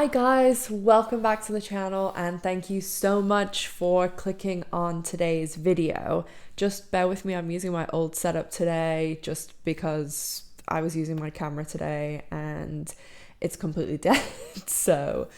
Hi guys, welcome back to the channel and thank you so much for clicking on today's video. Just bear with me, I'm using my old setup today just because I was using my camera today and it's completely dead. So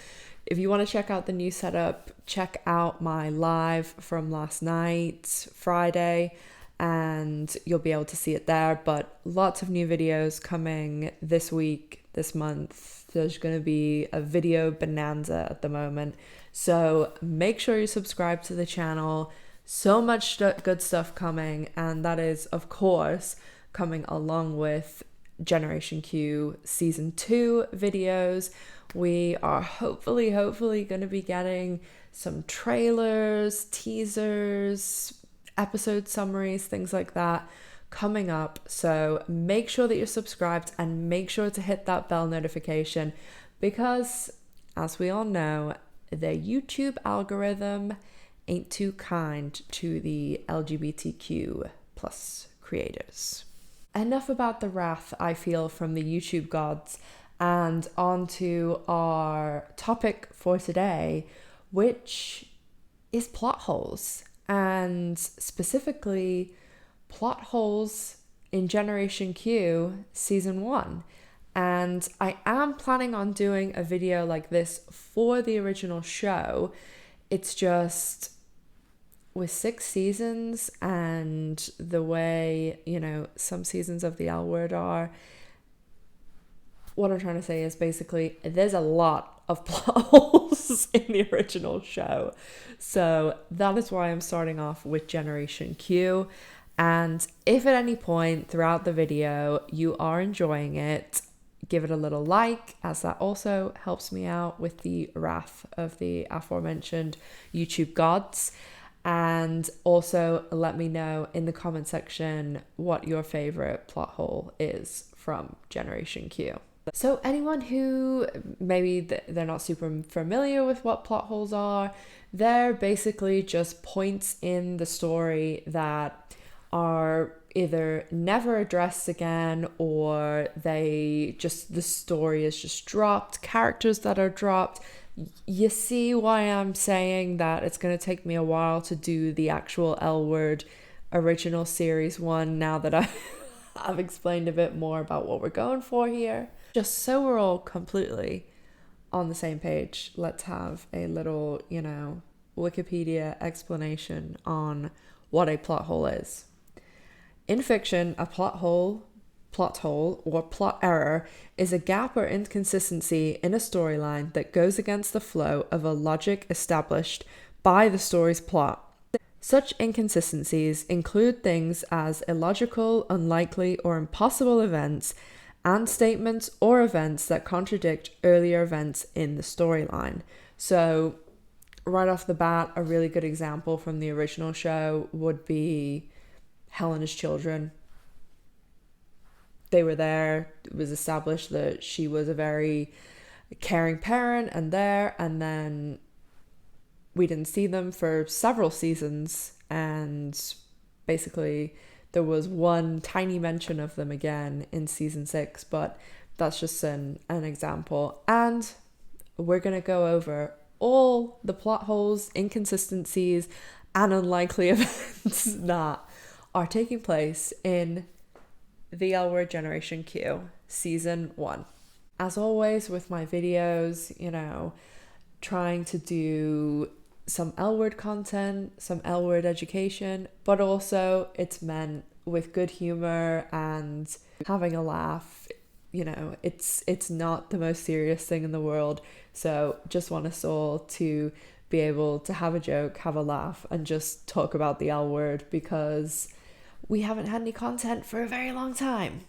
if you want to check out the new setup, check out my live from last night, Friday, and you'll be able to see it there. But lots of new videos coming this week, this month. There's going to be a video bonanza at the moment. So make sure you subscribe to the channel. So much good stuff coming. And that is, of course, coming along with Generation Q Season 2 videos. We are hopefully going to be getting some trailers, teasers, episode summaries, things like that coming up. So make sure that you're subscribed and make sure to hit that bell notification because, as we all know, the YouTube algorithm ain't too kind to the LGBTQ plus creators. Enough about the wrath I feel from the YouTube gods, and on to our topic for today, which is plot holes, and specifically plot holes in Generation Q Season 1. And I am planning on doing a video like this for the original show. It's just with 6 seasons and the way, some seasons of the L Word are, what I'm trying to say is basically there's a lot of plot holes in the original show. So that is why I'm starting off with Generation Q. And if at any point throughout the video you are enjoying it, give it a little like, as that also helps me out with the wrath of the aforementioned YouTube gods. And also let me know in the comment section what your favorite plot hole is from Generation Q. So anyone who maybe they're not super familiar with what plot holes are, they're basically just points in the story that are either never addressed again, or the story is just dropped, characters that are dropped. You see why I'm saying that it's going to take me a while to do the actual L Word original series one now that I've explained a bit more about what we're going for here. Just so we're all completely on the same page, let's have a little, Wikipedia explanation on what a plot hole is. In fiction, a plot hole, or plot error is a gap or inconsistency in a storyline that goes against the flow of a logic established by the story's plot. Such inconsistencies include things as illogical, unlikely, or impossible events, and statements or events that contradict earlier events in the storyline. So, right off the bat, a really good example from the original show would be Helena's children. They were there. It was established that she was a very caring parent and then we didn't see them for several seasons, and basically there was one tiny mention of them again in season 6, but that's just an example. And we're going to go over all the plot holes, inconsistencies, and unlikely events that are taking place in the L Word Generation Q Season 1. As always with my videos, trying to do some L Word content, some L Word education, but also it's meant with good humor and having a laugh. It's not the most serious thing in the world. So just want us all to be able to have a joke, have a laugh, and just talk about the L Word because we haven't had any content for a very long time.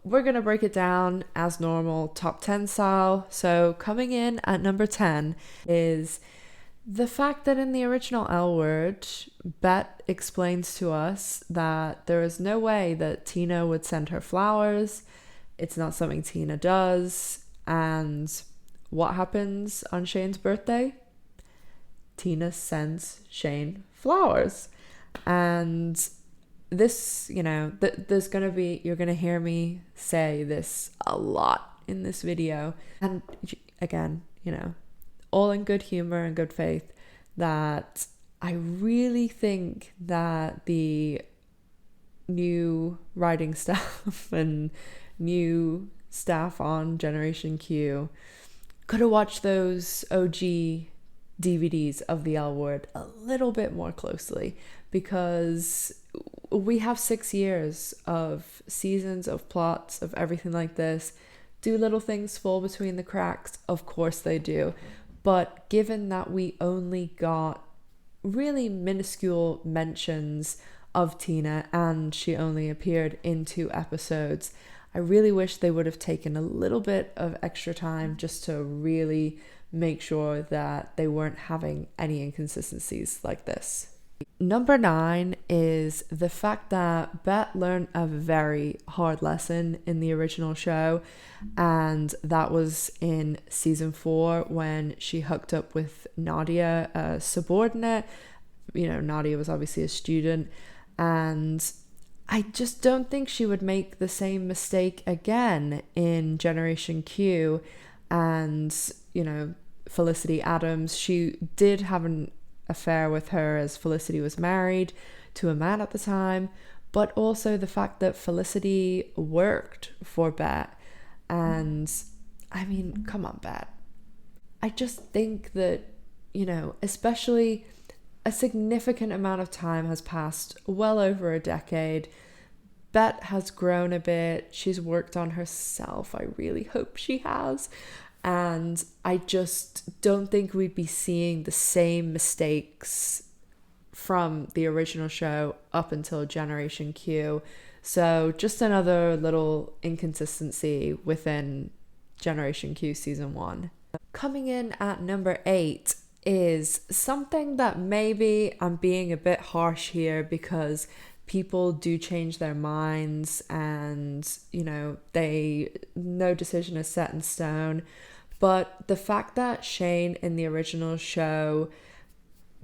We're going to break it down as normal, top 10 style. So coming in at number 10 is the fact that in the original L Word, Bet explains to us that there is no way that Tina would send her flowers. It's not something Tina does. And what happens on Shane's birthday? Tina sends Shane flowers. And this, there's going to be, you're going to hear me say this a lot in this video. And again, all in good humor and good faith, that I really think that the new writing staff and new staff on Generation Q could have watched those OG DVDs of the L Word a little bit more closely, because we have 6 years of seasons, of plots, of everything like this. Do little things fall between the cracks? Of course they do. But given that we only got really minuscule mentions of Tina and she only appeared in 2 episodes, I really wish they would have taken a little bit of extra time just to really make sure that they weren't having any inconsistencies like this. Number 9 is the fact that Bet learned a very hard lesson in the original show, and that was in season 4 when she hooked up with Nadia, a subordinate. You know, Nadia was obviously a student, and I just don't think she would make the same mistake again in Generation Q. And, you know, Felicity Adams, she did have an affair with her as Felicity was married to a man at the time, but also the fact that Felicity worked for Bet. And I mean, come on, Bet. I just think that, you know, especially a significant amount of time has passed, well over a decade. Bet has grown a bit. She's worked on herself. I really hope she has. And I just don't think we'd be seeing the same mistakes from the original show up until Generation Q. So just another little inconsistency within Generation Q season 1. Coming in at number 8 is something that maybe I'm being a bit harsh here, because people do change their minds and, you know, no decision is set in stone. But the fact that Shane in the original show,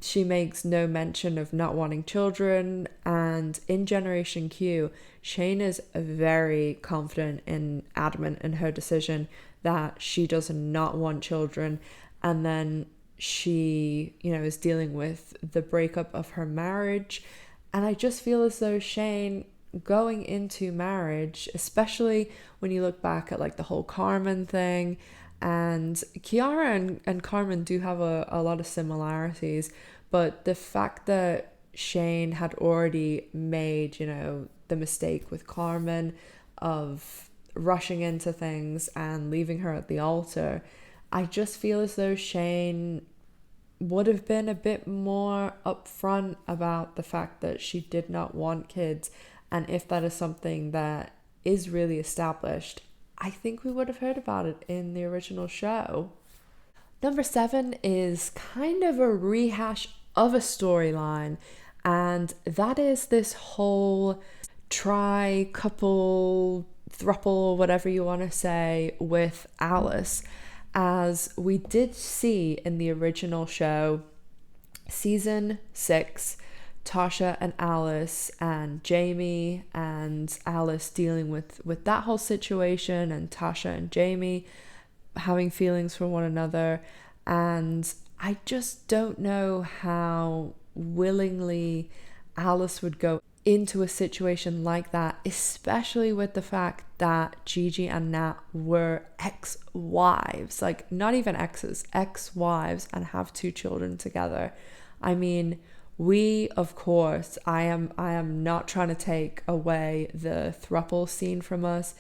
she makes no mention of not wanting children, and in Generation Q, Shane is very confident and adamant in her decision that she does not want children. And then she, you know, is dealing with the breakup of her marriage. And I just feel as though Shane going into marriage, especially when you look back at like the whole Carmen thing, and Kiara and Carmen do have a lot of similarities, but the fact that Shane had already made, you know, the mistake with Carmen of rushing into things and leaving her at the altar, I just feel as though Shane would have been a bit more upfront about the fact that she did not want kids. And if that is something that is really established, I think we would have heard about it in the original show. Number 7 is kind of a rehash of a storyline, and that is this whole couple, throuple, whatever you want to say, with Alice. As we did see in the original show, season 6, Tasha and Alice and Jamie and Alice dealing with that whole situation, and Tasha and Jamie having feelings for one another. And I just don't know how willingly Alice would go into a situation like that, especially with the fact that Gigi and Nat were ex-wives, like not even exes, ex-wives, and have 2 children together. I mean, we, of course, I am not trying to take away the throuple scene from us.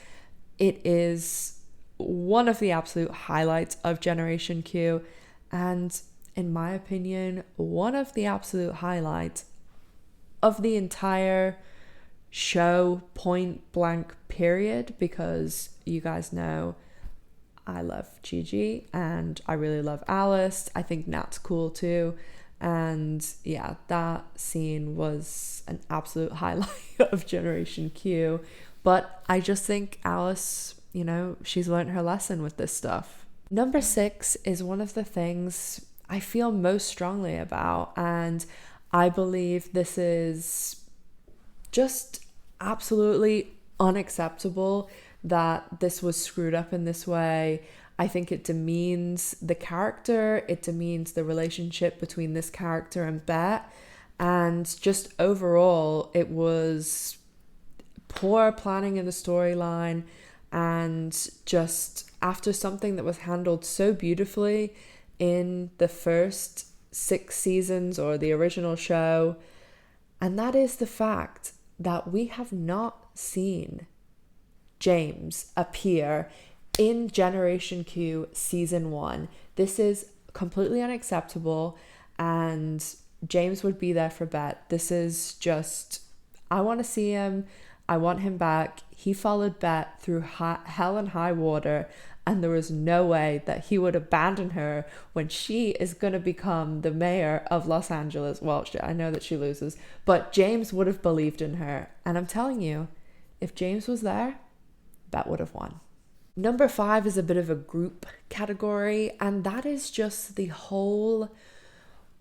It is one of the absolute highlights of Generation Q, and in my opinion, one of the absolute highlights of the entire show, point blank period, because you guys know I love Gigi and I really love Alice. I think Nat's cool too. And yeah, that scene was an absolute highlight of Generation Q. But I just think Alice, you know, she's learned her lesson with this stuff. Number 6 is one of the things I feel most strongly about, and I believe this is just absolutely unacceptable that this was screwed up in this way. I think it demeans the character, it demeans the relationship between this character and Bet, and just overall, it was poor planning in the storyline. And just after something that was handled so beautifully in the first 6 seasons or the original show, and that is the fact that we have not seen James appear in Generation Q season 1. This is completely unacceptable, and James would be there for Bet. This is just, I want to see him. I want him back. He followed Bet through hell and high water, and there was no way that he would abandon her when she is going to become the mayor of Los Angeles. Well, I know that she loses, but James would have believed in her. And I'm telling you, if James was there, Bet would have won. Number 5 is a bit of a group category, and that is just the whole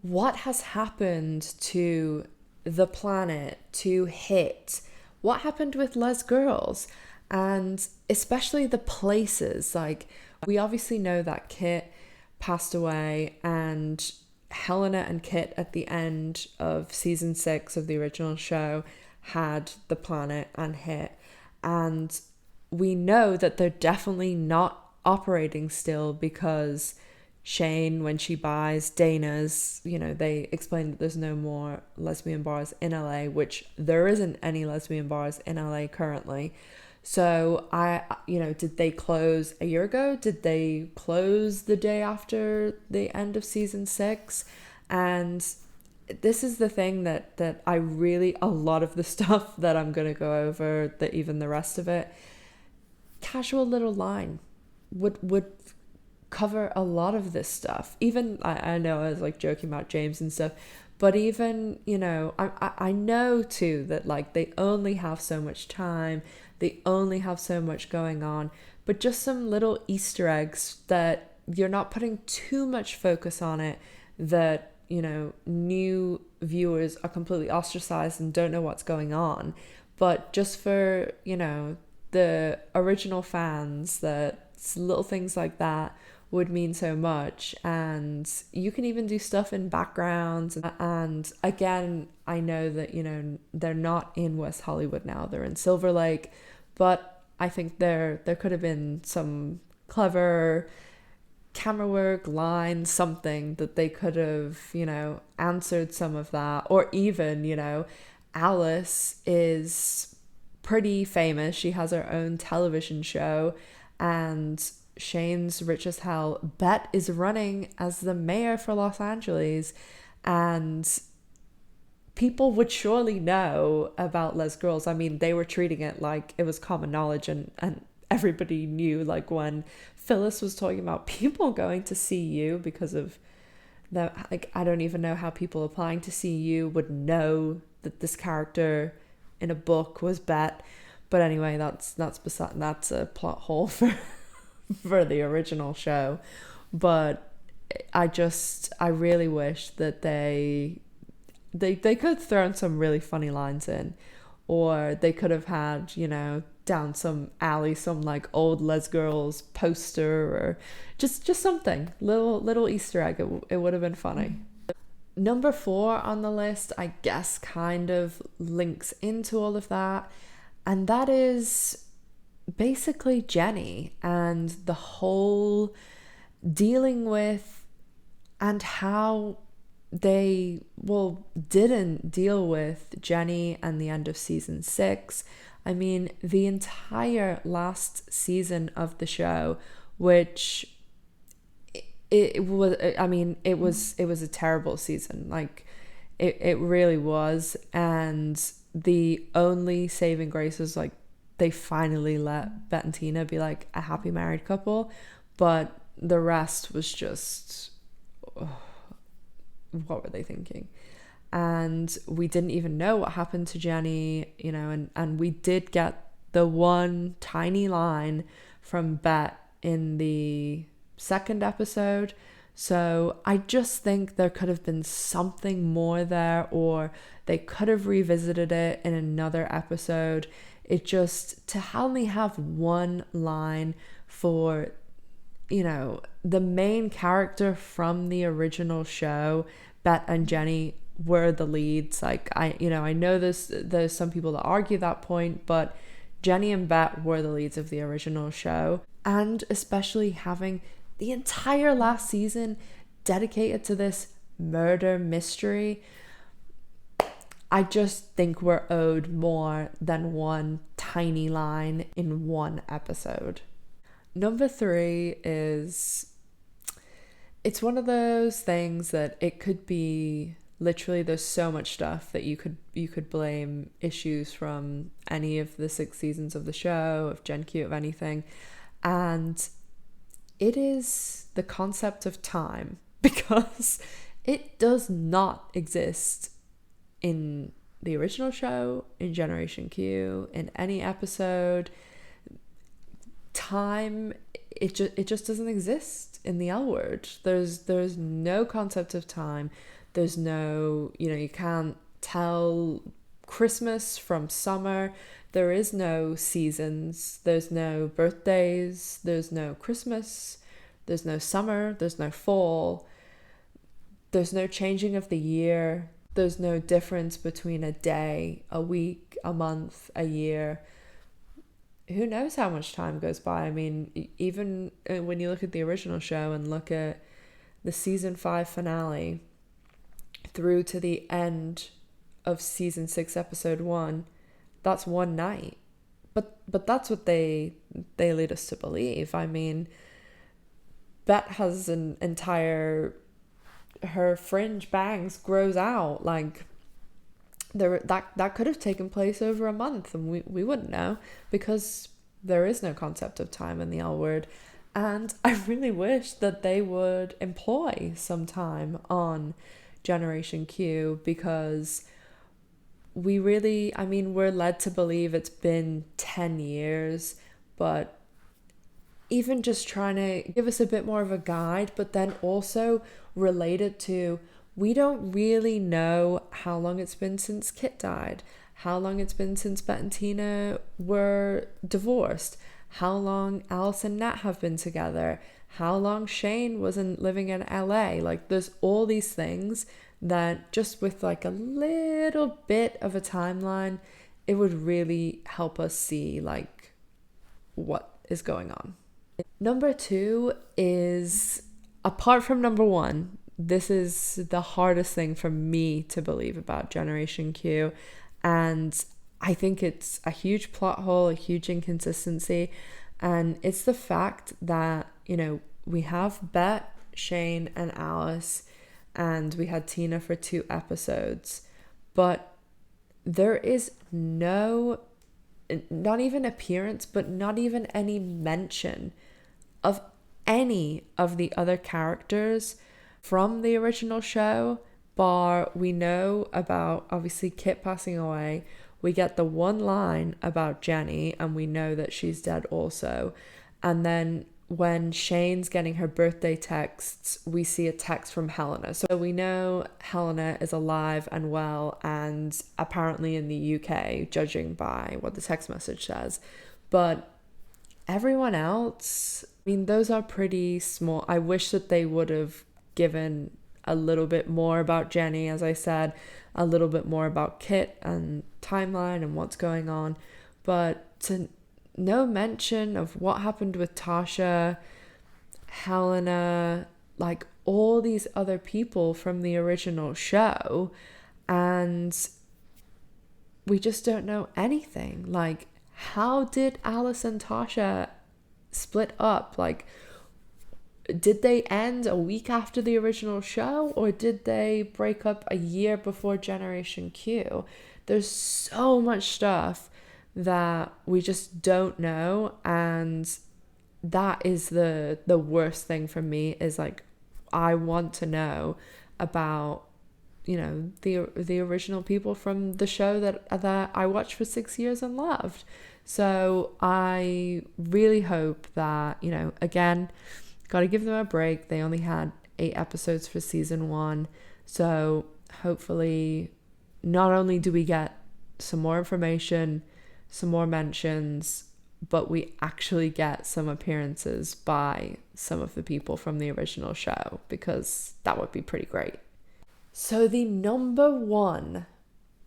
what has happened to the planet, to Hit, what happened with Les Girls, and especially the places. Like, we obviously know that Kit passed away, and Helena and Kit at the end of season 6 of the original show had the planet and Hit, and we know that they're definitely not operating still because Shane, when she buys Dana's, they explain that there's no more lesbian bars in LA, which there isn't any lesbian bars in LA currently. So did they close a year ago? Did they close the day after the end of season 6? And this is the thing that I really, a lot of the stuff that I'm going to go over, that even the rest of it, casual little line would cover a lot of this stuff. Even I know I was like joking about James and stuff, but even I know too that like they only have so much time, they only have so much going on, but just some little Easter eggs that you're not putting too much focus on it, that new viewers are completely ostracized and don't know what's going on, but just for the original fans, that little things like that would mean so much. And you can even do stuff in backgrounds. And again, I know that they're not in West Hollywood now, they're in Silver Lake, but I think there could have been some clever camera work, lines, something that they could have answered some of that. Or even Alice is pretty famous. She has her own television show, and Shane's rich as hell. Bet is running as the mayor for Los Angeles, and people would surely know about Les Girls. I mean, they were treating it like it was common knowledge, and everybody knew, like when Phyllis was talking about people going to see you because of the, like, I don't even know how people applying to see you would know that this character in a book was Bet. But anyway, that's a plot hole for the original show. But I really wish that they could have thrown some really funny lines in, or they could have had down some alley some like old Les Girls poster, or just something little Easter egg. It would have been funny. Number 4 on the list, I guess, kind of links into all of that, and that is basically Jenny and the whole dealing with, and how they didn't deal with Jenny and the end of season 6. I mean, the entire last season of the show, which it was a terrible season. Like it really was. And the only saving grace was like they finally let Bet and Tina be like a happy married couple, but the rest was just, what were they thinking? And we didn't even know what happened to Jenny, and we did get the one tiny line from Bet in the second episode. So I just think there could have been something more there, or they could have revisited it in another episode. It just, to only have one line for you know, the main character from the original show, Bet and Jenny, were the leads. Like, I know there's some people that argue that point, but Jenny and Bet were the leads of the original show. And especially having the entire last season dedicated to this murder mystery, I just think we're owed more than one tiny line in one episode. Number 3 is, it's one of those things that it could be literally, there's so much stuff that you could blame issues from any of the 6 seasons of the show, of Gen Q, of anything. And it is the concept of time, because it does not exist in the original show, in Generation Q, in any episode. Time, it just doesn't exist in the L Word. There's no concept of time. There's no, you can't tell Christmas from summer. There is no seasons. There's no birthdays. There's no Christmas. There's no summer. There's no fall. There's no changing of the year. There's no difference between a day, a week, a month, a year. Who knows how much time goes by? I mean, even when you look at the original show and look at the season 5 finale through to the end of season 6, episode 1, that's one night. But that's what they lead us to believe. I mean, Bet has an entire, her fringe bangs grows out, like, that could have taken place over a month, and we wouldn't know, because there is no concept of time in the L Word. And I really wish that they would employ some time on Generation Q, because we're led to believe it's been 10 years, but even just trying to give us a bit more of a guide, but then also relate it to, we don't really know how long it's been since Kit died, how long it's been since Bet and Tina were divorced, how long Alice and Nat have been together, how long Shane wasn't living in LA. Like, there's all these things that just with like a little bit of a timeline, it would really help us see like what is going on. Number 2 is, apart from number 1, this is the hardest thing for me to believe about Generation Q, and I think it's a huge plot hole, a huge inconsistency, and it's the fact that, we have Bet, Shane, and Alice, and we had Tina for 2 episodes, but there is no, not even appearance, but not even any mention of any of the other characters from the original show, bar we know about, obviously, Kit passing away. We get the one line about Jenny, and we know that she's dead also. And then when Shane's getting her birthday texts, we see a text from Helena. So we know Helena is alive and well, and apparently in the UK, judging by what the text message says. But everyone else, those are pretty small. I wish that they would have given a little bit more about Jenny, as I said, a little bit more about Kit and timeline and what's going on, but to no mention of what happened with Tasha, Helena, like all these other people from the original show, and we just don't know anything. Like, how did Alice and Tasha split up? Like, did they end a week after the original show, or did they break up a year before Generation Q? There's so much stuff that we just don't know, and that is the worst thing for me, is like, I want to know about, the original people from the show that I watched for 6 years and loved. So I really hope that, again, got to give them a break. They only had 8 episodes for season 1. So hopefully not only do we get some more information, some more mentions, but we actually get some appearances by some of the people from the original show, because that would be pretty great. So the number one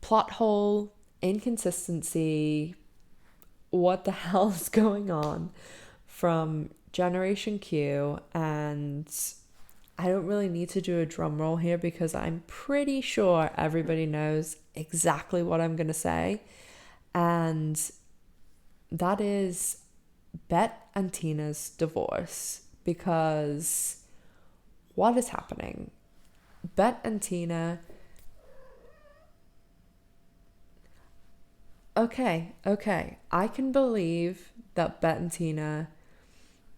plot hole, inconsistency, what the hell is going on from Generation Q, and I don't really need to do a drum roll here because I'm pretty sure everybody knows exactly what I'm going to say, and that is Bet and Tina's divorce. Because what is happening? Bet and Tina... Okay. I can believe that Bet and Tina,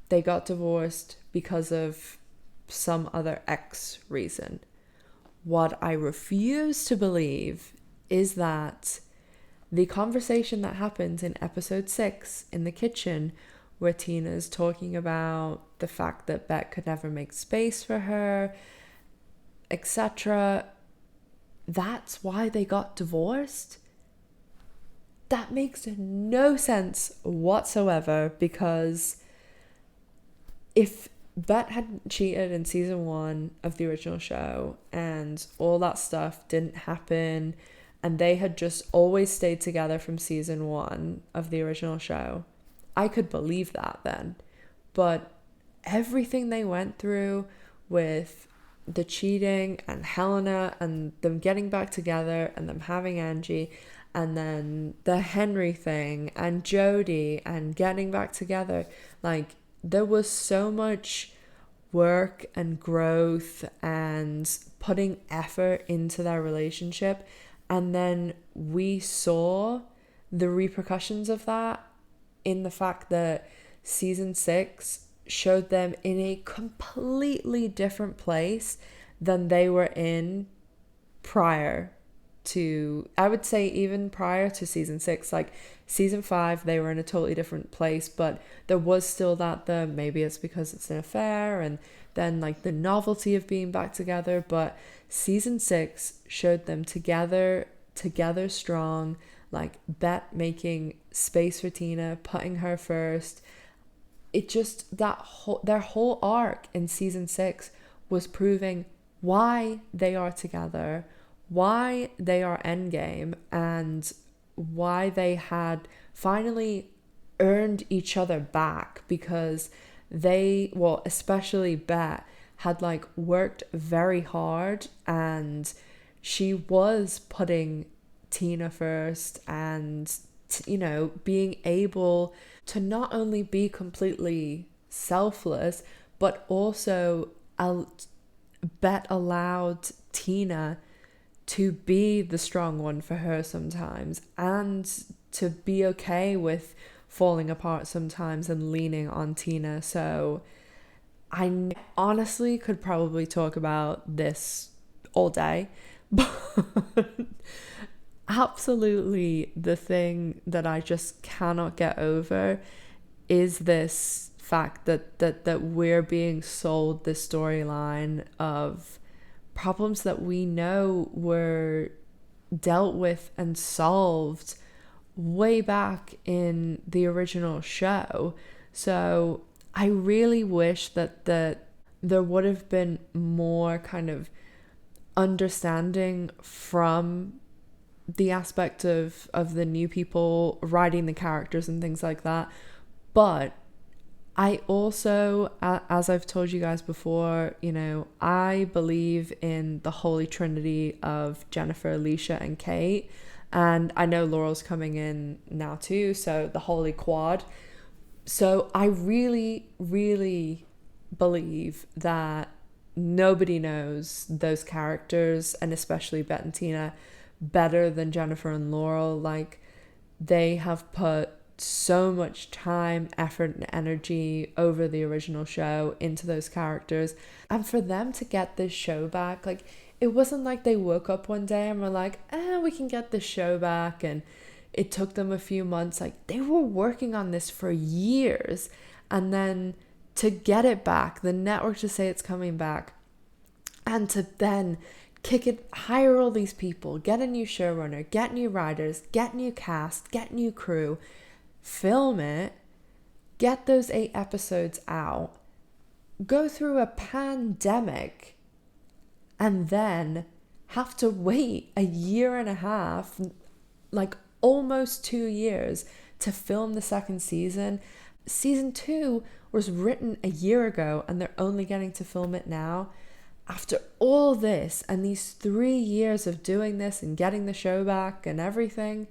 they got divorced because of some other X reason. What I refuse to believe is that the conversation that happens in episode 6 in the kitchen, where Tina's talking about the fact that Bet could never make space for her, etc., that's why they got divorced? That makes no sense whatsoever, because if Bet had cheated in season 1 of the original show and all that stuff didn't happen, and they had just always stayed together from season 1 of the original show, I could believe that then. But everything they went through with the cheating and Helena and them getting back together and them having Angie, and then the Henry thing and Jody and getting back together, like, there was so much work and growth and putting effort into their relationship, and then we saw the repercussions of that in the fact that season 6 showed them in a completely different place than they were in prior to, I would say, even prior to season 6. Like, season 5, they were in a totally different place, but there was still that, maybe it's because it's an affair, and then like the novelty of being back together. But season 6 showed them together strong, like Bet making space for Tina, putting her first. It just, their whole arc in season 6 was proving why they are together, why they are endgame, and why they had finally earned each other back, because they, well, especially Bet, had like worked very hard, and she was putting Tina first, and being able to not only be completely selfless, but also Bet allowed Tina to be the strong one for her sometimes, and to be okay with falling apart sometimes and leaning on Tina. So I honestly could probably talk about this all day, but absolutely the thing that I just cannot get over is this fact that we're being sold this storyline of problems that we know were dealt with and solved way back in the original show. So I really wish that there would have been more kind of understanding from the aspect of the new people writing the characters and things like that. But I also, as I've told you guys before, I believe in the holy trinity of Jennifer, Alicia, and Kate. And I know Laurel's coming in now too, so the holy quad. So I really, really believe that nobody knows those characters, and especially Bet and Tina, better than Jennifer and Laurel. Like, they have put so much time, effort, and energy over the original show into those characters, and for them to get this show back, like, it wasn't like they woke up one day and were like, we can get this show back, and it took them a few months. Like, they were working on this for years, and then to get it back, the network to say it's coming back, and to then kick it, hire all these people, get a new showrunner, get new writers, get new cast, get new crew, film it, get those 8 episodes out, go through a pandemic, and then have to wait a year and a half, like almost 2 years, to film the second season. Season 2 was written a year ago and they're only getting to film it now. After all this and these 3 years of doing this and getting the show back and everything,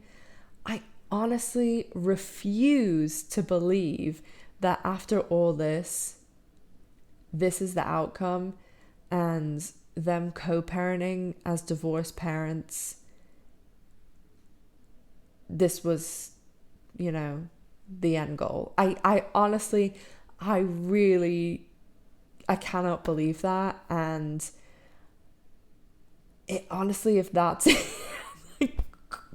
I honestly refuse to believe that after all this is the outcome, and them co-parenting as divorced parents, this was, the end goal. I honestly, I cannot believe that. And it honestly, if that's like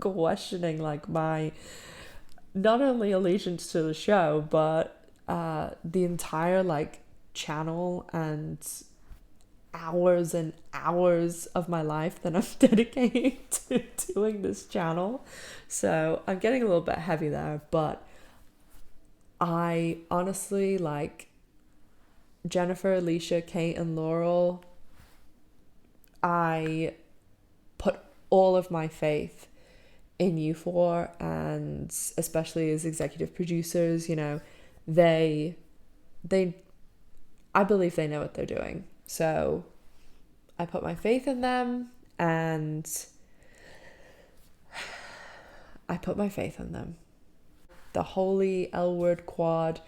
questioning like my not only allegiance to the show, but the entire like channel and hours and hours of my life that I'm dedicating to doing this channel. So I'm getting a little bit heavy there, but I honestly, like, Jennifer, Alicia, Kate, and Laurel, I put all of my faith in you for, and especially as executive producers, I believe they know what they're doing. So I put my faith in them, and The Holy L Word Quad,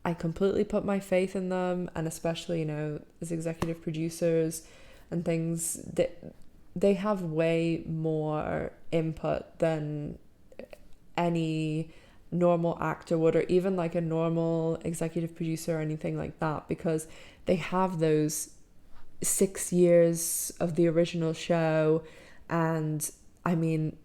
I completely put my faith in them, and especially, as executive producers and things, that they have way more input than any normal actor would, or even like a normal executive producer or anything like that, because they have those 6 years of the original show. And I mean,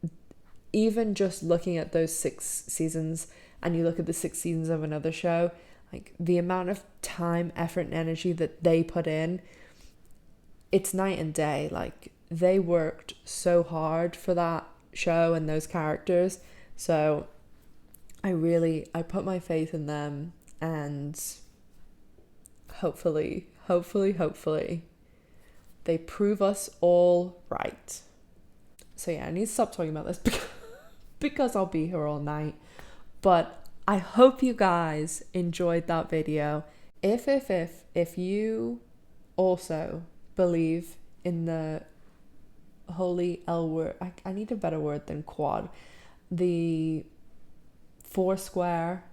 even just looking at those 6 seasons and you look at the 6 seasons of another show, like the amount of time, effort, and energy that they put in, it's night and day. Like, they worked so hard for that show and those characters. So I put my faith in them, and hopefully they prove us all right. So yeah, I need to stop talking about this because I'll be here all night. But I hope you guys enjoyed that video. If you also believe in the Holy L Word, I need a better word than quad, the 4 square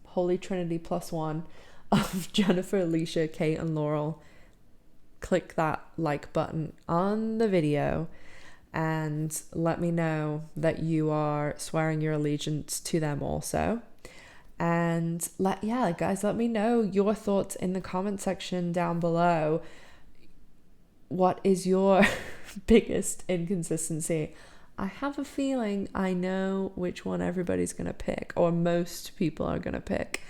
Holy Trinity plus 1 of Jennifer, Alicia, Kate, and Laurel, click that like button on the video and let me know that you are swearing your allegiance to them also. And guys, let me know your thoughts in the comment section down below. What is your biggest inconsistency? I have a feeling I know which one everybody's gonna pick, or most people are gonna pick.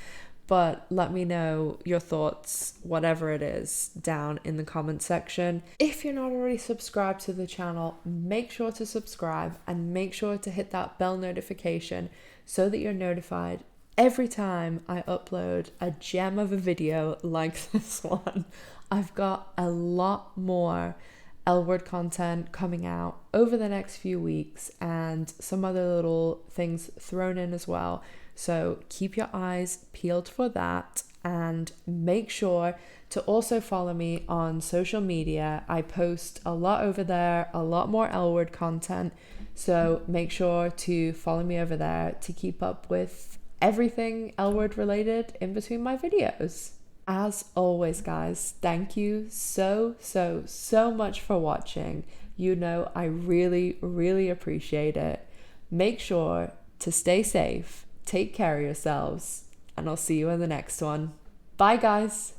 But let me know your thoughts, whatever it is, down in the comment section. If you're not already subscribed to the channel, make sure to subscribe and make sure to hit that bell notification so that you're notified every time I upload a gem of a video like this one. I've got a lot more L Word content coming out over the next few weeks, and some other little things thrown in as well. So keep your eyes peeled for that, and make sure to also follow me on social media. I post a lot over there, a lot more L Word content. So make sure to follow me over there to keep up with everything L Word related in between my videos. As always, guys, thank you so much for watching. I really appreciate it. Make sure to stay safe, take care of yourselves, and I'll see you in the next one. Bye, guys.